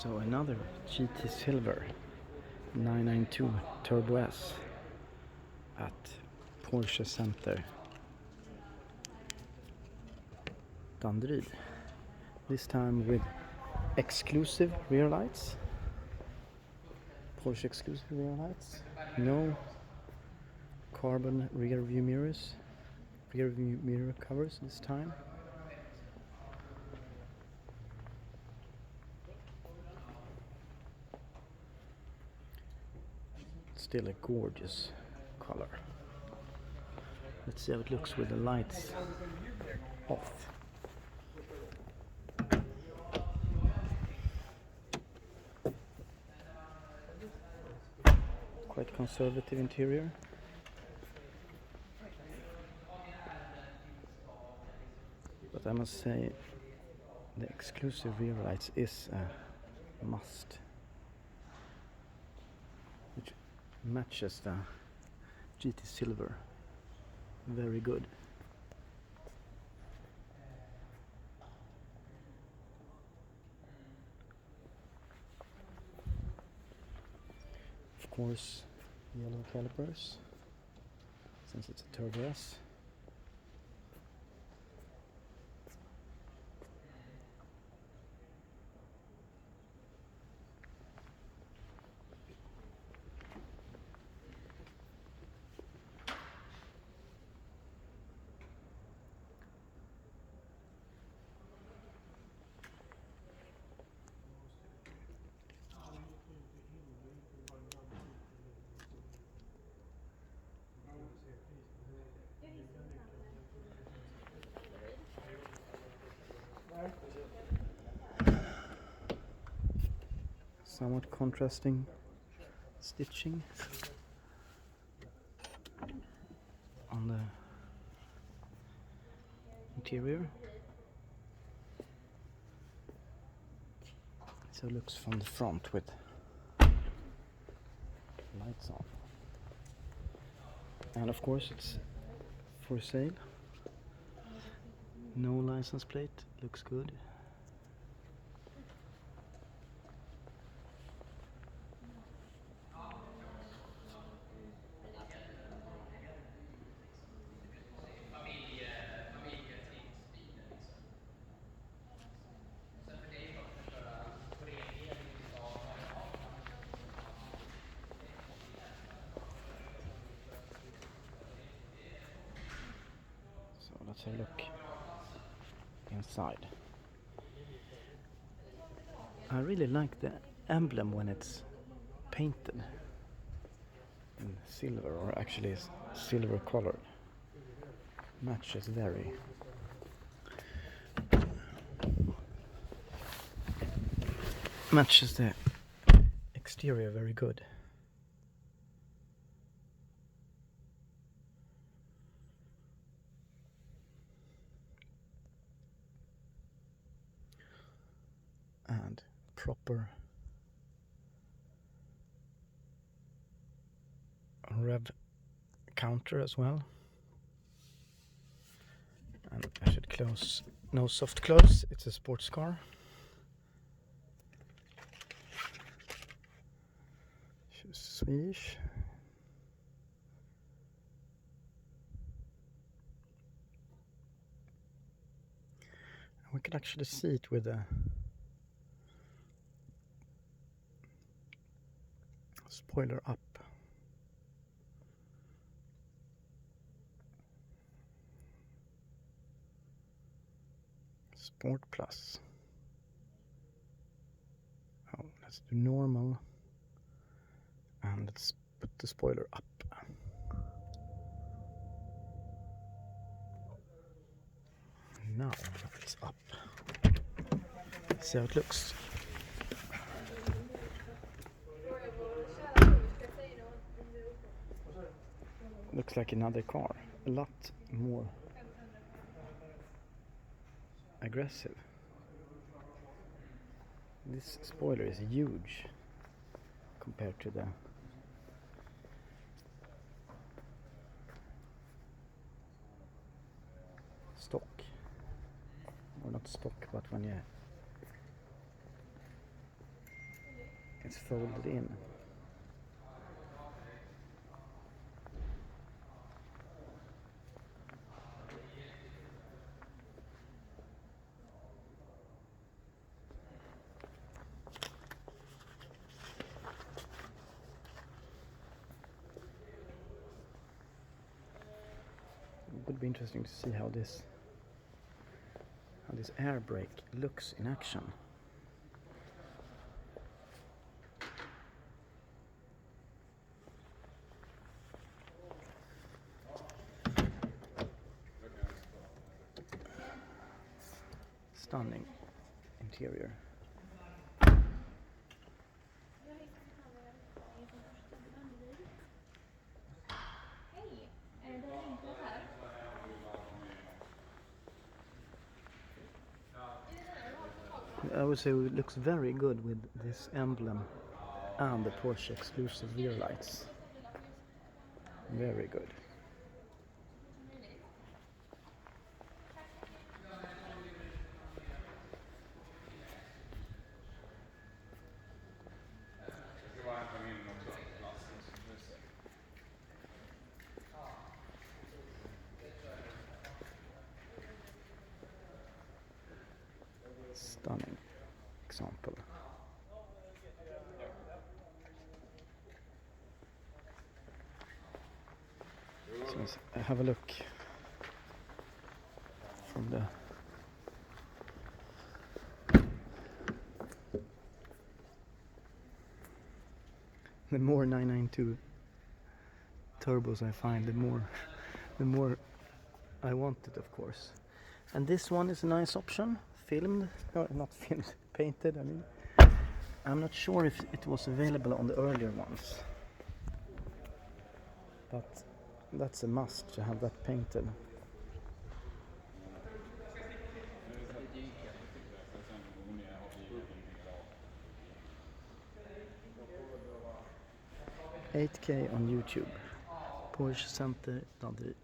So another GT Silver 992 Turbo S at Porsche Center, Danderyd. This time with exclusive rear lights, Porsche exclusive rear lights, no carbon rear view mirror covers this time. Still a gorgeous color. Let's see how it looks with the lights off. Quite conservative interior. But I must say, the exclusive rear lights is a must, which matches the GT Silver very good. Of course, yellow calipers, since it's a Turbo S. Somewhat contrasting stitching on the interior. So it looks from the front with lights on. And of course it's for sale. No license plate, looks good. So let's have a look inside. I really like the emblem when it's painted in silver, or actually it's silver colored. Matches matches the exterior very good. And proper rev counter as well. And I should close, no soft close, it's a sports car. She's Swedish. And we can actually see it with a spoiler up. Sport Plus. Oh, let's do normal. And let's put the spoiler up. Now it's up. Let's see how it looks. Looks like another car, a lot more aggressive. This spoiler is huge compared to the stock, or not stock, but when you It's folded in. It would be interesting to see how this air brake looks in action. Stunning interior. I would say it looks very good with this emblem and the Porsche exclusive rear lights. Very good. Stunning example. So let's have a look from the more 992 turbos I find, the more I want it, of course. And this one is a nice option, filmed, no, not filmed, painted. I mean, I'm not sure if it was available on the earlier ones, but that's a must to have that painted. $8K on YouTube. Porsche Center, Danderyd.